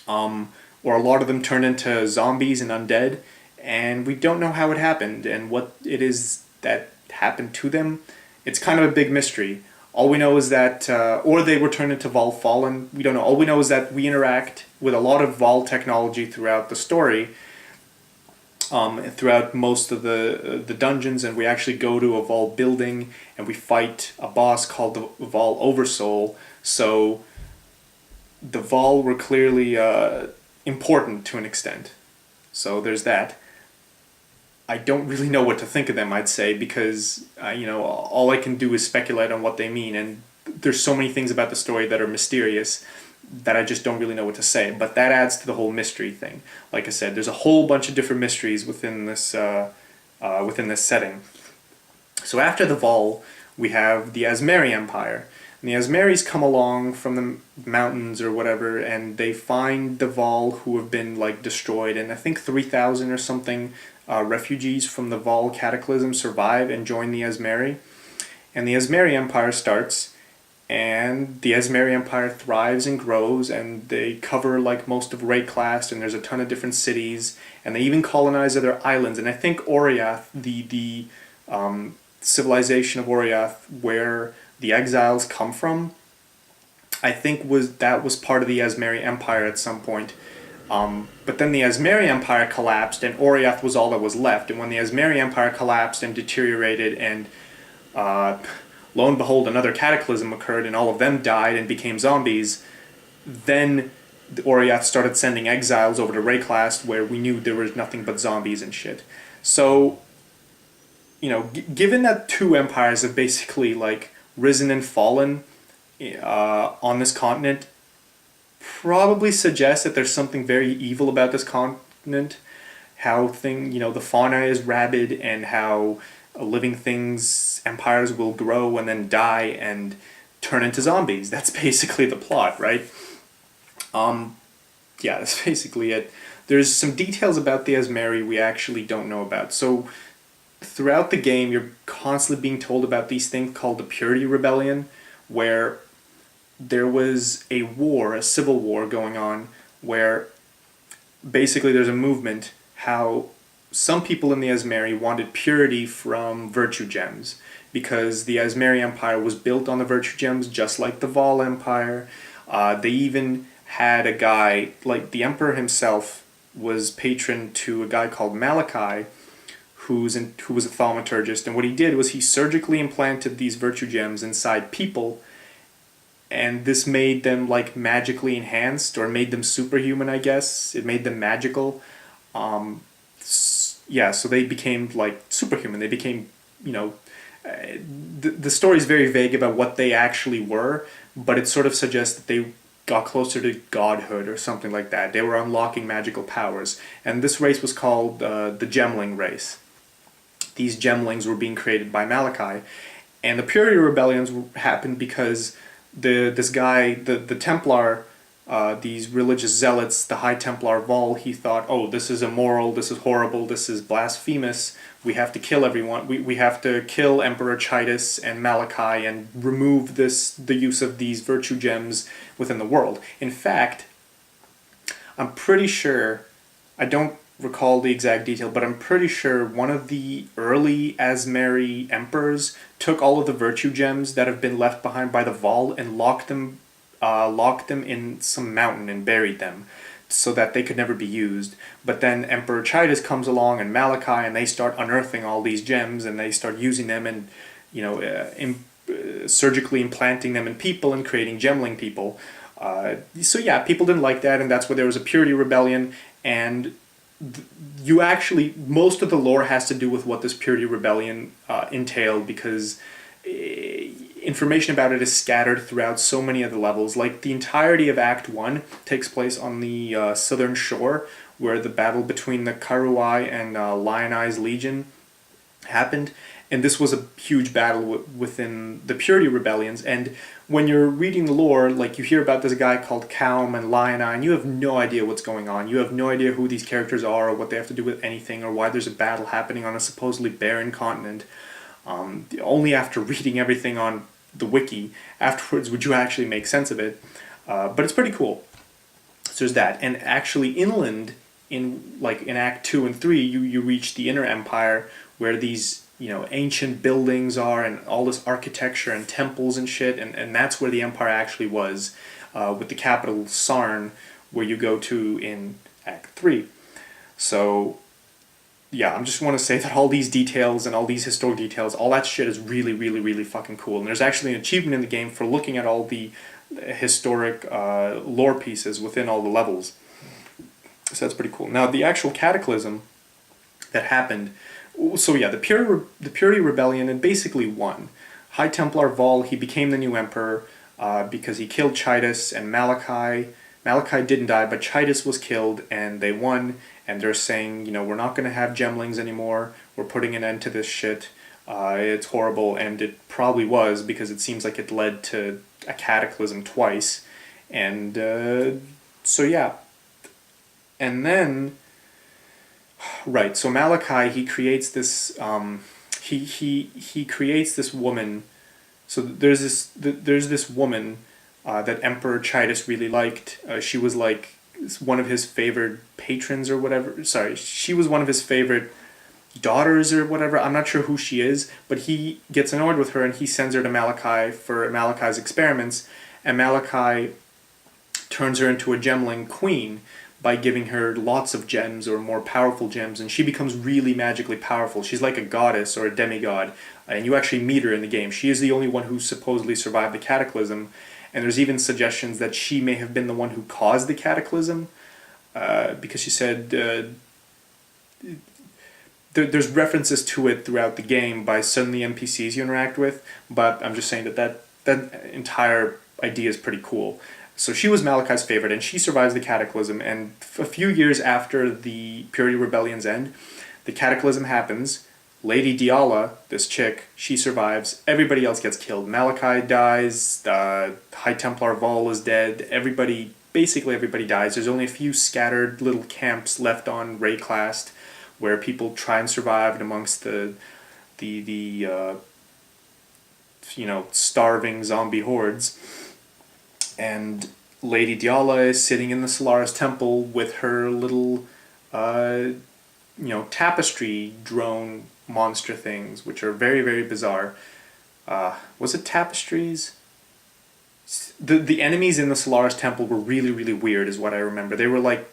Or a lot of them turned into zombies and undead. And we don't know how it happened and what it is that happened to them. It's kind of a big mystery. All we know is that, or they were turned into Vol Fallen. We don't know. All we know is that we interact with a lot of Vol technology throughout the story, throughout most of the dungeons, and we actually go to a Vol building and we fight a boss called the Vol Oversoul. So the Vol were clearly important to an extent. So there's that. I don't really know what to think of them, I'd say, because all I can do is speculate on what they mean, and there's so many things about the story that are mysterious that I just don't really know what to say. But that adds to the whole mystery thing. Like I said, there's a whole bunch of different mysteries within this setting. So after the Vol, we have the Asmeri Empire. And the Asmeris come along from the mountains or whatever, and they find the Vol who have been destroyed, and I think 3,000 or something refugees from the Vol Cataclysm survive and join the Asmeri. And the Asmeri Empire starts, and the Asmeri Empire thrives and grows, and they cover most of Rayclast, and there's a ton of different cities, and they even colonize other islands. And I think Oriath, the civilization of Oriath, where the exiles come from, I think was part of the Asmeri Empire at some point. But then the Asmeri Empire collapsed, and Oriath was all that was left. And when the Asmeri Empire collapsed and deteriorated, and lo and behold, another cataclysm occurred, and all of them died and became zombies, then Oriath started sending exiles over to Rayclast, where we knew there was nothing but zombies and shit. So, given that two empires have basically risen and fallen on this continent, probably suggests that there's something very evil about this continent. How the fauna is rabid, and how living things, empires will grow and then die and turn into zombies. That's basically the plot, right? Yeah, that's basically it. There's some details about the Asmeri we actually don't know about. So throughout the game, you're constantly being told about these things called the Purity Rebellion, where there was a war, a civil war going on, where basically there's a movement how some people in the Asmeri wanted purity from virtue gems, because the Asmeri Empire was built on the virtue gems just like the Vol Empire. They even had a guy, the Emperor himself was patron to a guy called Malachi, who was a thaumaturgist, and what he did was he surgically implanted these virtue gems inside people, and this made them magically enhanced, or made them superhuman, I guess. It made them magical. So they became superhuman. They became, the story's very vague about what they actually were, but it sort of suggests that they got closer to godhood or something like that. They were unlocking magical powers, and this race was called the Gemling race. These Gemlings were being created by Malachi, and the Purity Rebellions happened because this guy, the Templar, these religious zealots, the High Templar Vol, he thought, oh, this is immoral, this is horrible, this is blasphemous, we have to kill everyone, we have to kill Emperor Chitus and Malachi and remove the use of these virtue gems within the world. In fact, I'm pretty sure, I don't recall the exact detail, but I'm pretty sure one of the early Asmeri emperors took all of the virtue gems that have been left behind by the Vol and locked them in some mountain and buried them so that they could never be used. But then Emperor Chitus comes along and Malachi, and they start unearthing all these gems, and they start using them and surgically implanting them in people and creating gemling people. So yeah, people didn't like that, and that's why there was a Purity Rebellion. And most of the lore has to do with what this Purity Rebellion entailed, because information about it is scattered throughout so many of the levels. The entirety of Act 1 takes place on the southern shore, where the battle between the Karuai and Lion Eyes Legion happened, and this was a huge battle within the Purity Rebellions. And when you're reading the lore, like you hear about this guy called Calm and Lioneye, and you have no idea what's going on. You have no idea who these characters are, or what they have to do with anything, or why there's a battle happening on a supposedly barren continent. Only after reading everything on the wiki afterwards would you actually make sense of it. But it's pretty cool. So there's that. And actually inland, in Act 2 and 3, you reach the Inner Empire, where these, ancient buildings are, and all this architecture and temples and shit, and that's where the Empire actually was, with the capital Sarn, where you go to in Act 3. So, yeah, I just want to say that all these details and all these historic details, all that shit is really, really, really fucking cool. And there's actually an achievement in the game for looking at all the historic lore pieces within all the levels. So that's pretty cool. Now, the actual cataclysm that happened, so yeah, the Purity Rebellion, and basically won. High Templar Vol, he became the new emperor because he killed Chidus and Malachi. Malachi didn't die, but Chidus was killed, and they won, and they're saying, we're not going to have gemlings anymore, we're putting an end to this shit, it's horrible, and it probably was, because it seems like it led to a cataclysm twice, and so yeah. And then, right, so Malachi, he creates this, he creates this woman, so there's this woman that Emperor Chidus really liked. She was like one of his favorite patrons or whatever. Sorry, she was one of his favorite daughters or whatever. I'm not sure who she is, but he gets annoyed with her and he sends her to Malachi for Malachi's experiments, and Malachi turns her into a gemling queen by giving her lots of gems or more powerful gems, and she becomes really magically powerful. She's like a goddess or a demigod, and you actually meet her in the game. She is the only one who supposedly survived the cataclysm, and there's even suggestions that she may have been the one who caused the cataclysm, because she said there's references to it throughout the game by some of the NPCs you interact with, but I'm just saying that entire idea is pretty cool. So she was Malachi's favorite, and she survives the cataclysm, and a few years after the Purity Rebellion's end, the cataclysm happens. Lady Diala, this chick, she survives. Everybody else gets killed. Malachi dies, High Templar Vol is dead, basically everybody dies. There's only a few scattered little camps left on Rayclast where people try and survive amongst the starving zombie hordes. And Lady Diala is sitting in the Solaris Temple with her little, tapestry drone monster things, which are very, very bizarre. Was it tapestries? The enemies in the Solaris Temple were really, really weird, is what I remember. They were like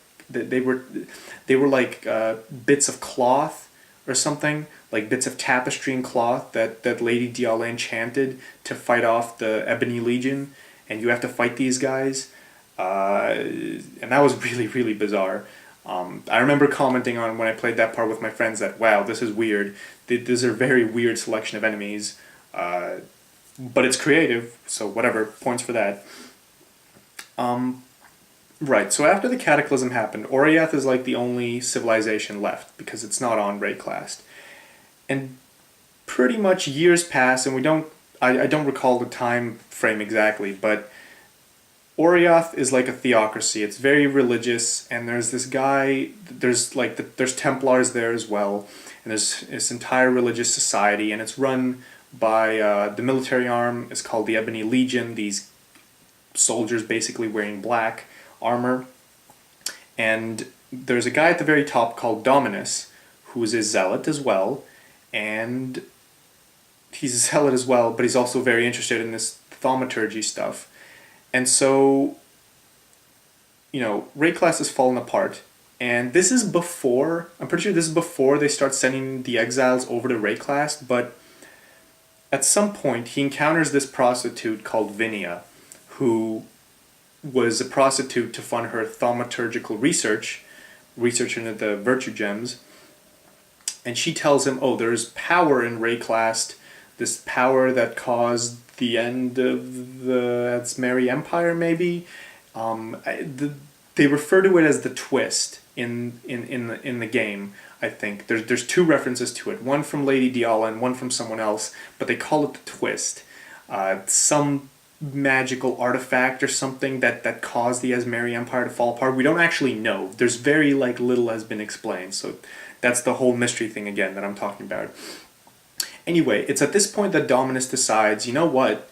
bits of cloth or something, like bits of tapestry and cloth that Lady Diala enchanted to fight off the Ebony Legion. And you have to fight these guys, and that was really, really bizarre. I remember commenting on when I played that part with my friends that, wow, this is weird. These are a very weird selection of enemies, but it's creative, so whatever, points for that. Right, so after the Cataclysm happened, Oriath is like the only civilization left, because it's not on Rayclast. And pretty much years pass, and I don't recall the time frame exactly, but Oriath is like a theocracy. It's very religious, and there's this guy, there's Templars there as well, and there's this entire religious society, and it's run by the military arm. It's called the Ebony Legion, these soldiers basically wearing black armor, and there's a guy at the very top called Dominus, who's a zealot as well, and he's a zealot as well, but he's also very interested in this thaumaturgy stuff. And so, Rayclast has fallen apart, and this is before, I'm pretty sure this is before they start sending the exiles over to Rayclast, but at some point he encounters this prostitute called Vinia, who was a prostitute to fund her thaumaturgical research into the virtue gems, and she tells him, oh, there's power in Rayclast, this power that caused the end of the Atzmeri Empire, maybe. They refer to it as the Twist in the game. I think. There's two references to it, one from Lady Diala and one from someone else, but they call it the twist. Some magical artifact or something that caused the Esmeri Empire to fall apart. We don't actually know. There's very little has been explained, so that's the whole mystery thing again that I'm talking about. Anyway, it's at this point that Dominus decides, you know what?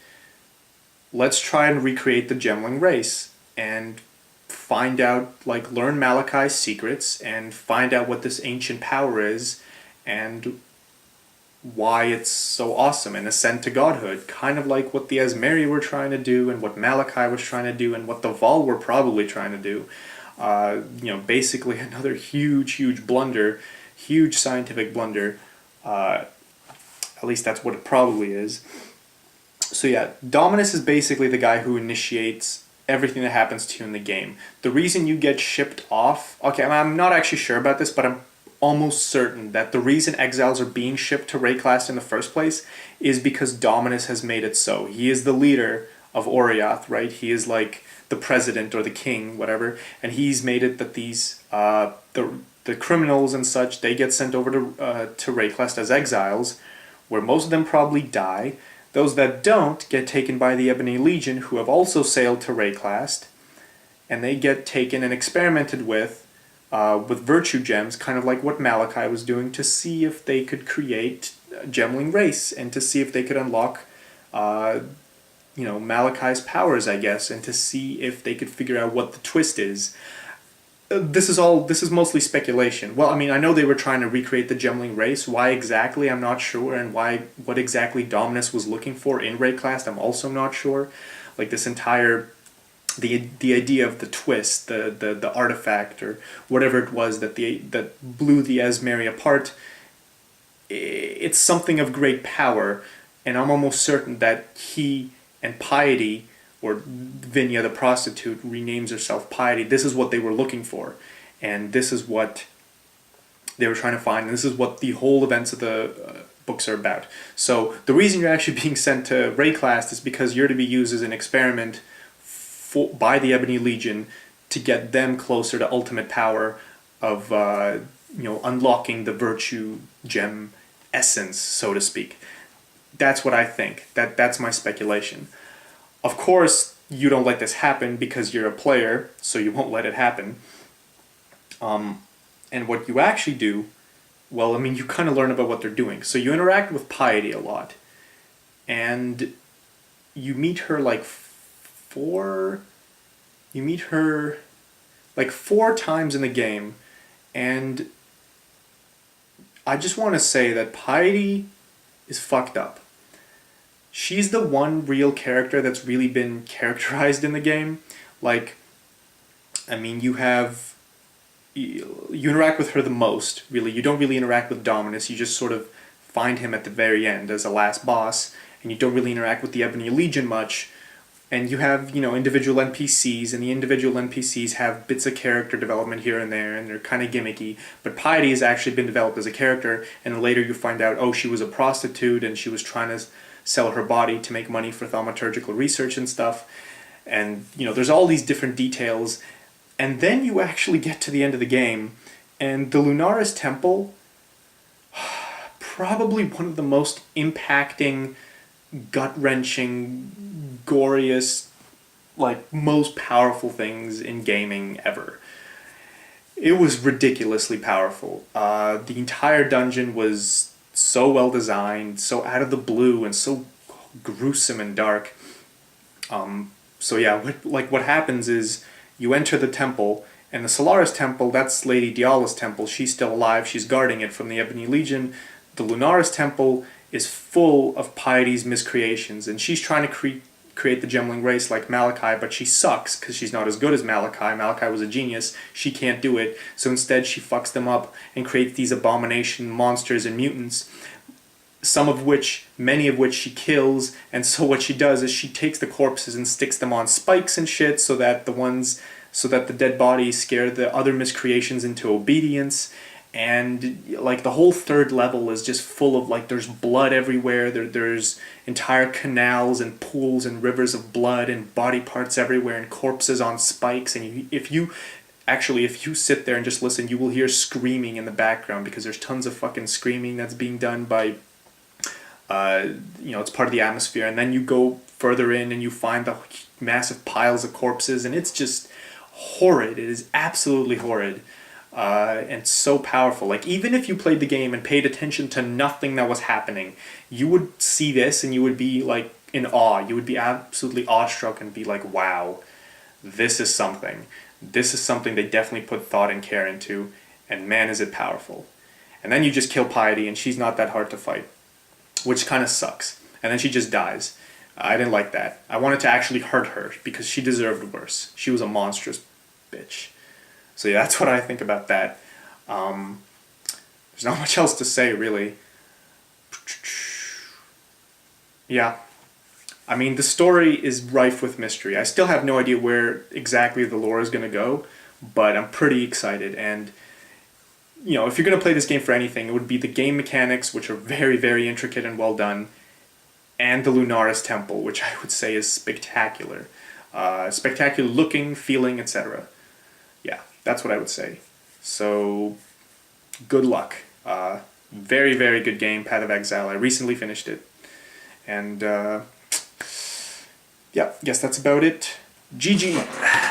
Let's try and recreate the Gemling race and find out, learn Malachi's secrets and find out what this ancient power is and why it's so awesome and ascend to godhood. Kind of like what the Esmeri were trying to do and what Malachi was trying to do and what the Vol were probably trying to do. Basically another huge blunder, huge scientific blunder. At least that's what it probably is. So yeah, Dominus is basically the guy who initiates everything that happens to you in the game. The reason you get shipped off... Okay, I'm not actually sure about this, but I'm almost certain that the reason exiles are being shipped to Rayclast in the first place is because Dominus has made it so. He is the leader of Oriath, right? He is like the president or the king, whatever, and he's made it that these... the criminals and such, they get sent over to Rayclast as exiles, where most of them probably die. Those that don't get taken by the Ebony Legion, who have also sailed to Rayclast, and they get taken and experimented with virtue gems, kind of like what Malachi was doing, to see if they could create a Gemling race, and to see if they could unlock, Malachi's powers, I guess, and to see if they could figure out what the twist is. This is mostly speculation. Well, I mean, I know they were trying to recreate the Gemling race. Why exactly, I'm not sure, and what exactly Dominus was looking for in Rayclast, I'm also not sure. Like this entire, the idea of the twist, the artifact, or whatever it was that blew the Esmeri apart, it's something of great power, and I'm almost certain that he and Piety, or Vinya the prostitute, renames herself Piety. This is what they were looking for, and this is what they were trying to find, and this is what the whole events of the books are about. So the reason you're actually being sent to Rayclast is because you're to be used as an experiment by the Ebony Legion to get them closer to ultimate power of unlocking the virtue gem essence, so to speak. That's what I think. That's my speculation. Of course, you don't let this happen because you're a player, so you won't let it happen. And what you actually do, well, I mean, you kind of learn about what they're doing. So you interact with Piety a lot, and you meet her four times in the game, and I just want to say that Piety is fucked up. She's the one real character that's really been characterized in the game. You interact with her the most, really. You don't really interact with Dominus. You just sort of find him at the very end as a last boss, and you don't really interact with the Ebony Legion much. And you have, individual NPCs, and the individual NPCs have bits of character development here and there, and they're kind of gimmicky. But Piety has actually been developed as a character, and then later you find out, oh, she was a prostitute, and she was trying to sell her body to make money for thaumaturgical research and stuff. And, there's all these different details. And then you actually get to the end of the game, and the Lunaris Temple, probably one of the most impacting, gut-wrenching, goriest, most powerful things in gaming ever. It was ridiculously powerful. The entire dungeon was so well designed, so out of the blue, and so gruesome and dark. So yeah, what happens is you enter the temple, and the Solaris Temple, that's Lady Diala's temple. She's still alive. She's guarding it from the Ebony Legion. The Lunaris Temple is full of Piety's miscreations, and she's trying to create the Gemling race like Malachi, but she sucks because she's not as good as Malachi. Malachi was a genius. She can't do it, so instead she fucks them up and creates these abomination monsters and mutants, many of which she kills. And so what she does is she takes the corpses and sticks them on spikes and shit so that the dead bodies scare the other miscreations into obedience. And the whole third level is just full of there's blood everywhere. There's entire canals and pools and rivers of blood and body parts everywhere and corpses on spikes. And if you Actually, if you sit there and just listen, you will hear screaming in the background because there's tons of fucking screaming that's being done by, it's part of the atmosphere. And then you go further in and you find the massive piles of corpses, and it's just horrid. It is absolutely horrid. And so powerful. Like, even if you played the game and paid attention to nothing that was happening, you would see this and you would be like in awe. You would be absolutely awestruck and be like, wow, this is something. This is something they definitely put thought and care into, and man, is it powerful. And then you just kill Piety, and she's not that hard to fight, which kind of sucks. And then she just dies. I didn't like that. I wanted to actually hurt her because she deserved worse. She was a monstrous bitch. So yeah, that's what I think about that. There's not much else to say, really. Yeah. I mean, the story is rife with mystery. I still have no idea where exactly the lore is going to go, but I'm pretty excited. And, if you're going to play this game for anything, it would be the game mechanics, which are very, very intricate and well done, and the Lunaris Temple, which I would say is spectacular. Spectacular looking, feeling, etc. Yeah, that's what I would say. So, good luck. Very, very good game, Path of Exile. I recently finished it. And, yeah, guess that's about it. GG.